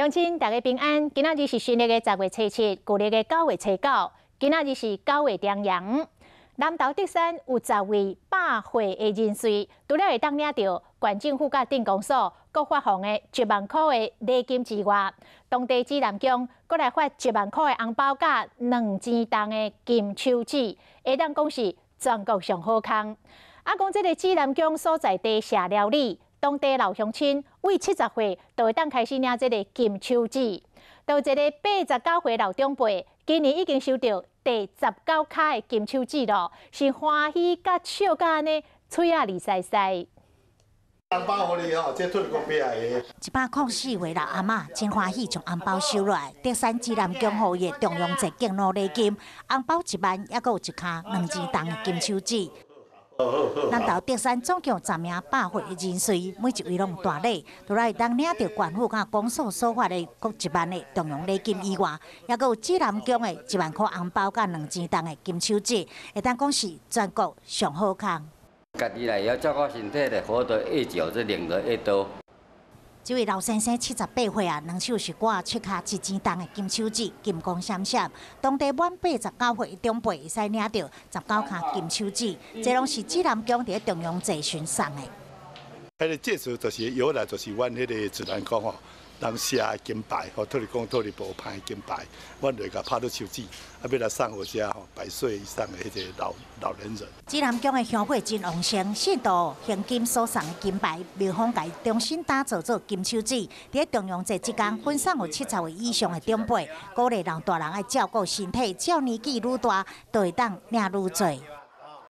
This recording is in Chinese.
乡亲大家平安，今仔日是新历的10月初7，旧历的9月初9，今仔日是9月重阳。南投德山有10位百岁的人瑞，除了会当领到县政府甲镇公所各发放的1万块的礼金之外，当地指南宫阁来发1万块的红包甲2钱重的金手指，会当讲是全国上好康。讲这个指南宫所在地社寮里。 当地老乡亲为70岁就会当开始领这个金手指，到一个89岁老长辈，今年已经收到第19卡的金手指咯，是欢喜甲笑甲安尼，嘴啊利塞塞。红包给你吼，这退国别个。104位老阿嬷真欢喜将红包收落来，德山指南宫后的中央节敬老礼金，红包1万，还佫有1卡2钱重的金手指。 南投德山总共10名百岁的人瑞，每一位拢有大礼，除了会当领到县府甲公所所发的各1万的中央礼金以外，还佫有指南宫的1万块红包甲2钱重的金手指，会当讲是全国上好康。家己来要照顾身体的，活得越久，这领得越多。 这位老先生78岁啊，2手是挂7卡1钱重的金手指，金光闪闪。当地满89岁的长辈会使领到19卡金手指，这拢是指南宫伫中央祭巡送的。迄个介绍就是由来就是阮迄个指南宫吼，人写的金牌吼，土地公土地无派金牌，阮就甲拍到手指，要来送互遮吼100岁以上的迄个老年人。指南宫的香火真旺盛，信徒现金所送的金牌，庙方家重新打造做金手指。伫中央节即天，分送有70岁以上的长辈，鼓励让大人爱照顾身体，只要年纪愈大，就会当领愈多。